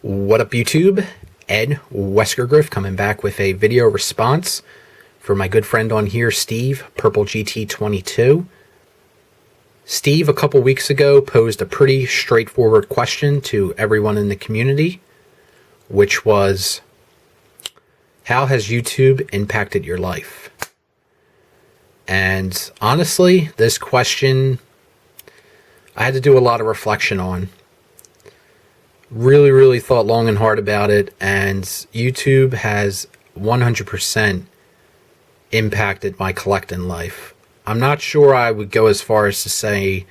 What up, YouTube? Ed, WeskerGriff, coming back with a video response for my good friend on here, Steve, Purple GT22. Steve, a couple weeks ago, posed a pretty straightforward question to everyone in the community, which was, how has YouTube impacted your life? And honestly, this question I had to do a lot of reflection on. Really thought long and hard about it, and YouTube has 100% impacted my collecting life. I'm not sure I would go as far as to say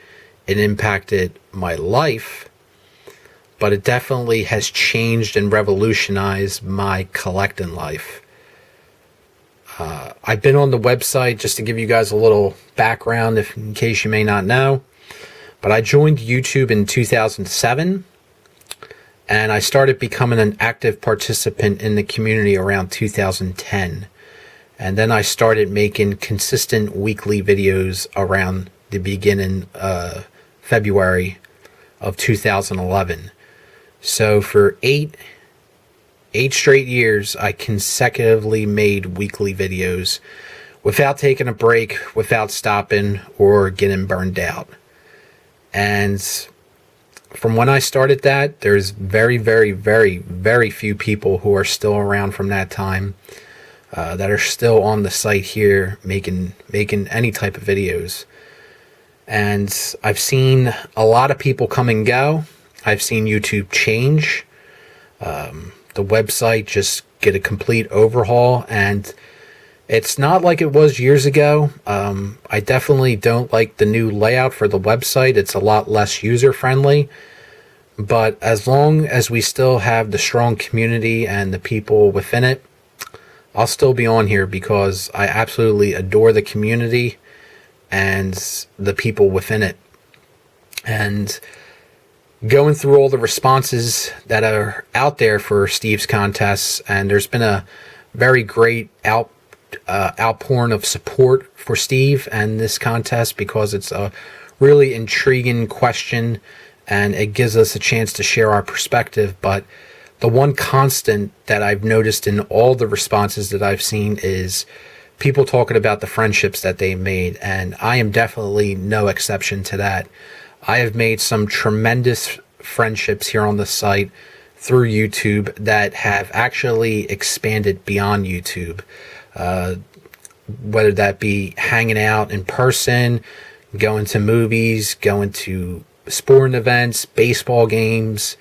it impacted my life, but it definitely has changed and revolutionized my collecting life. I've been on the website, just to give you guys a little background in case you may not know, but I joined YouTube in 2007. And I started becoming an active participant in the community around 2010. And then I started making consistent weekly videos around the beginning February of 2011. So for eight straight years, I consecutively made weekly videos without taking a break, without stopping or getting burned out. And from when I started that, there's very few people who are still around from that time that are still on the site here making any type of videos. And I've seen a lot of people come and go. I've seen YouTube change. The website just get a complete overhaul, and it's not like it was years ago. I definitely don't like the new layout for the website. It's a lot less user-friendly. But as long as we still have the strong community and the people within it, I'll still be on here because I absolutely adore the community and the people within it. And going through all the responses that are out there for Steve's contests, and there's been a very great outpouring of support for Steve and this contest because it's a really intriguing question and it gives us a chance to share our perspective. But the one constant that I've noticed in all the responses that I've seen is people talking about the friendships that they made, and I am definitely no exception to that. I have made some tremendous friendships here on the site through YouTube that have actually expanded beyond YouTube. Whether that be hanging out in person, going to movies, going to sporting events, baseball games,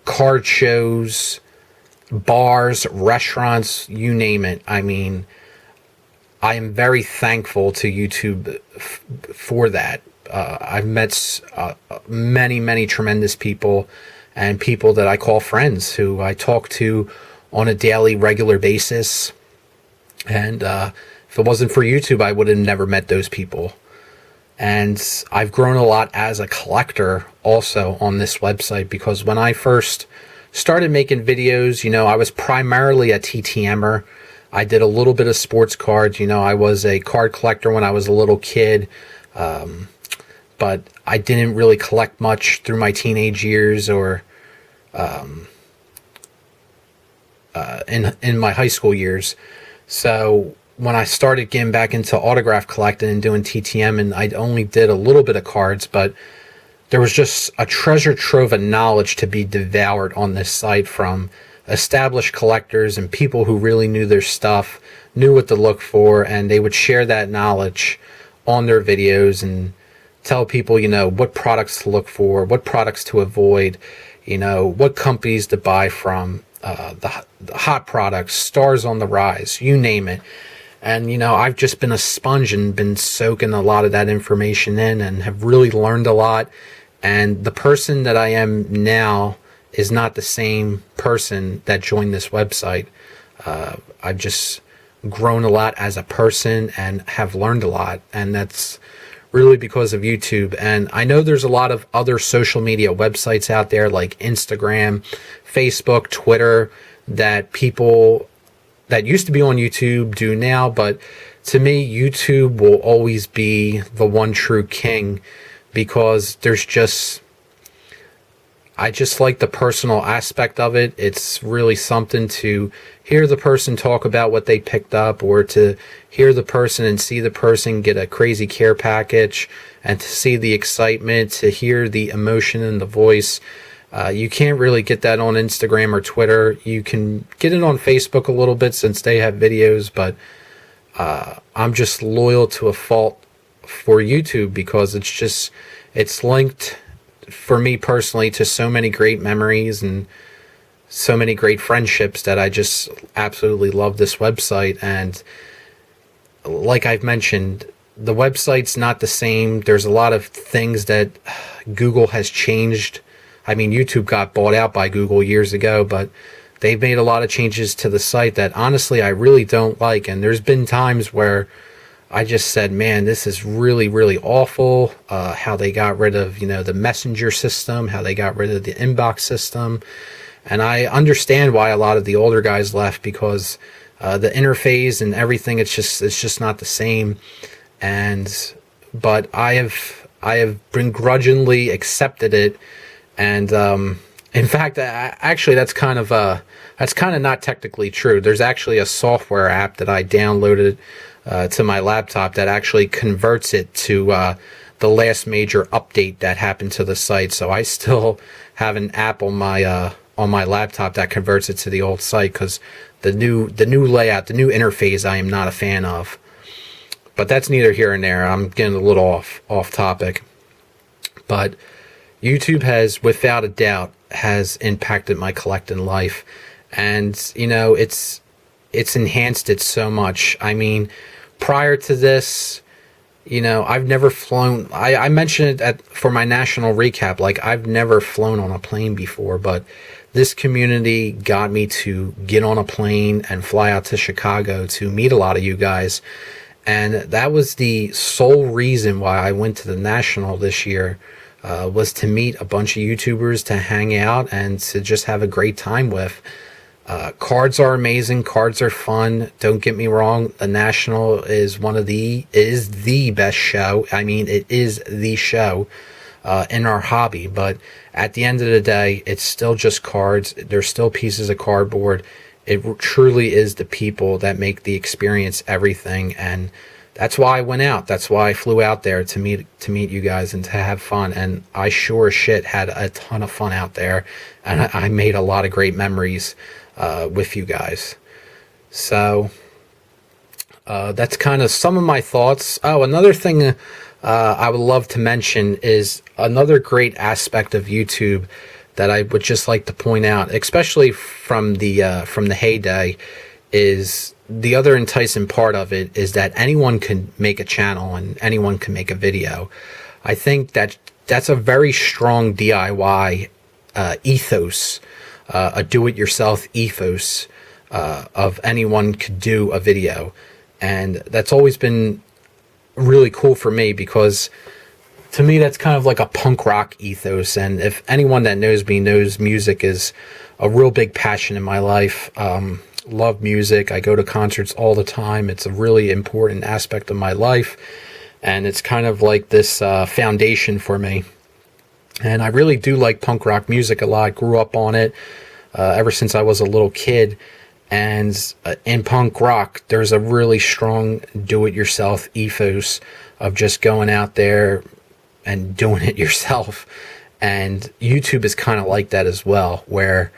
card shows, bars, restaurants, you name it. I mean, I am very thankful to YouTube for that. I've met many tremendous people and people that I call friends who I talk to on a daily, regular basis. And if it wasn't for YouTube, I would have never met those people. And I've grown a lot as a collector also on this website, because when I first started making videos, you know, I was primarily a TTMer. I did a little bit of sports cards. You know, I was a card collector when I was a little kid. But I didn't really collect much through my teenage years or in my high school years. So when I started getting back into autograph collecting and doing TTM, and I only did a little bit of cards, but there was just a treasure trove of knowledge to be devoured on this site from established collectors and people who really knew their stuff, knew what to look for, and they would share that knowledge on their videos and tell people, you know, what products to look for, what products to avoid, you know, what companies to buy from, the hot products, stars on the rise, you name it. And, you know, I've just been a sponge and been soaking a lot of that information in and have really learned a lot. And the person that I am now is not the same person that joined this website. I've just grown a lot as a person and have learned a lot. And that's really because of YouTube. And I know there's a lot of other social media websites out there like Instagram, Facebook, Twitter, that people that used to be on YouTube do now, but to me, YouTube will always be the one true king, because there's just, I just like the personal aspect of it. It's really something to hear the person talk about what they picked up, or to hear the person and see the person get a crazy care package, and to see the excitement, to hear the emotion in the voice. You can't really get that on Instagram or Twitter. You can get it on Facebook a little bit since they have videos, but I'm just loyal to a fault for YouTube, because it's linked for me personally to so many great memories and so many great friendships that I just absolutely love this website. And like I've mentioned, the website's not the same. There's a lot of things that Google has changed. I mean, YouTube got bought out by Google years ago, but they've made a lot of changes to the site that honestly I really don't like. And there's been times where I just said, man, this is really, really awful. How they got rid of, the messenger system, how they got rid of the inbox system. And I understand why a lot of the older guys left, because the interface and everything, it's just not the same. But I have begrudgingly accepted it. And in fact, actually, that's kind of not technically true. There's actually a software app that I downloaded to my laptop that actually converts it to the last major update that happened to the site. So I still have an app on my laptop that converts it to the old site, because the new layout, the new interface, I am not a fan of. But that's neither here nor there. I'm getting a little off topic. But YouTube has, without a doubt, has impacted my collecting life, and it's enhanced it so much. I mean, prior to this, I've never flown. I mentioned it for my national recap, like I've never flown on a plane before, but this community got me to get on a plane and fly out to Chicago to meet a lot of you guys. And that was the sole reason why I went to the National this year, was to meet a bunch of YouTubers, to hang out, and to just have a great time with. Cards are amazing. Cards are fun. Don't get me wrong. The National is the best show. I mean, it is the show in our hobby. But at the end of the day, it's still just cards. They're still pieces of cardboard. It truly is the people that make the experience everything. And that's why I went out. That's why I flew out there to meet you guys and to have fun. And I sure as shit had a ton of fun out there. And I made a lot of great memories with you guys. So that's kind of some of my thoughts. Oh, another thing I would love to mention is another great aspect of YouTube that I would just like to point out, especially from the heyday, is the other enticing part of it is that anyone can make a channel and anyone can make a video. I think that's a very strong DIY ethos, a do-it-yourself ethos of anyone could do a video. And that's always been really cool for me, because to me that's kind of like a punk rock ethos. And if anyone that knows me knows music is a real big passion in my life. Love music. I go to concerts all the time. It's a really important aspect of my life, and it's kind of like this foundation for me. And I really do like punk rock music a lot. Grew up on it ever since I was a little kid. And in punk rock, there's a really strong do-it-yourself ethos of just going out there and doing it yourself. And YouTube is kind of like that as well, where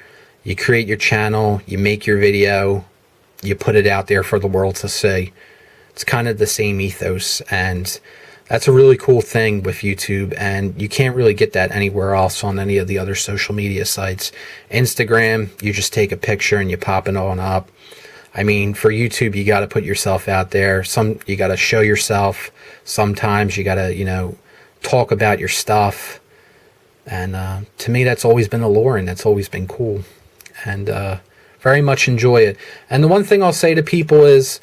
you create your channel, you make your video, you put it out there for the world to see. It's kind of the same ethos, and that's a really cool thing with YouTube, and you can't really get that anywhere else on any of the other social media sites. Instagram, you just take a picture and you pop it on up. I mean, for YouTube, you got to put yourself out there. You got to show yourself. Sometimes you got to, talk about your stuff. And to me, that's always been alluring. That's always been cool. And very much enjoy it. And the one thing I'll say to people is,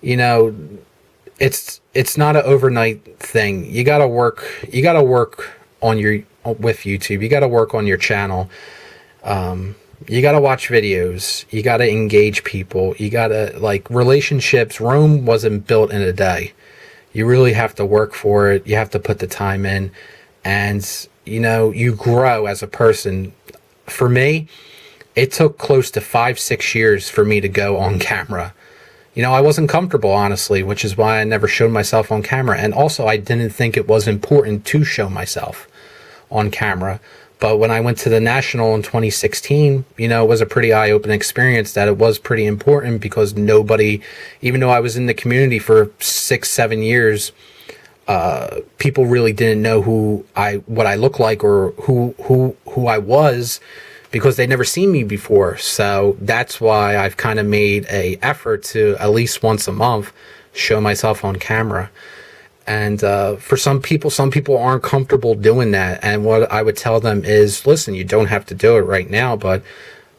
it's not an overnight thing. You gotta work on with YouTube. You gotta work on your channel. You gotta watch videos. You gotta engage people. You gotta, relationships. Rome wasn't built in a day. You really have to work for it. You have to put the time in. And you grow as a person. For me, it took close to 5-6 years for me to go on camera. I wasn't comfortable, honestly, which is why I never showed myself on camera. And also, I didn't think it was important to show myself on camera. But when I went to the National in 2016, it was a pretty eye-opening experience that it was pretty important, because nobody, even though I was in the community for 6-7 years, people really didn't know what I looked like or who I was, because they'd never seen me before. So that's why I've kind of made a effort to at least once a month show myself on camera. And for some people aren't comfortable doing that. And what I would tell them is, listen, you don't have to do it right now, but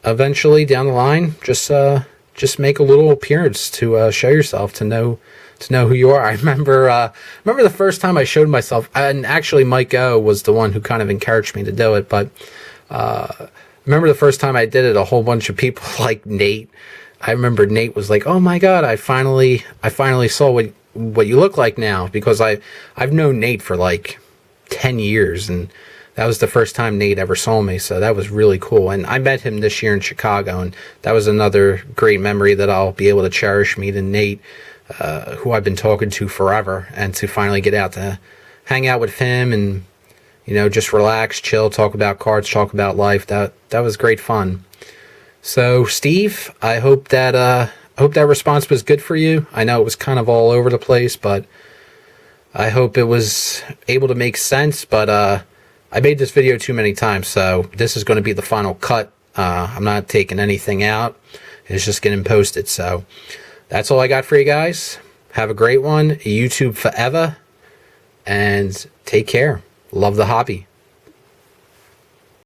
eventually down the line, just make a little appearance to show yourself, to know who you are. I remember the first time I showed myself, and actually Mike O was the one who kind of encouraged me to do it. But I remember the first time I did it, a whole bunch of people like Nate. I remember Nate was like, "Oh my God, I finally saw what you look like now," because I've known Nate for like 10 years, and that was the first time Nate ever saw me. So that was really cool. And I met him this year in Chicago, and that was another great memory that I'll be able to cherish, meeting Nate, who I've been talking to forever, and to finally get out to hang out with him and, just relax, chill, talk about cards, talk about life. That was great fun. So Steve, I hope that response was good for you. I know it was kind of all over the place, but I hope it was able to make sense. But I made this video too many times, so this is going to be the final cut. I'm not taking anything out. It's just getting posted. So that's all I got for you guys. Have a great one. YouTube forever. And take care. Love the hobby.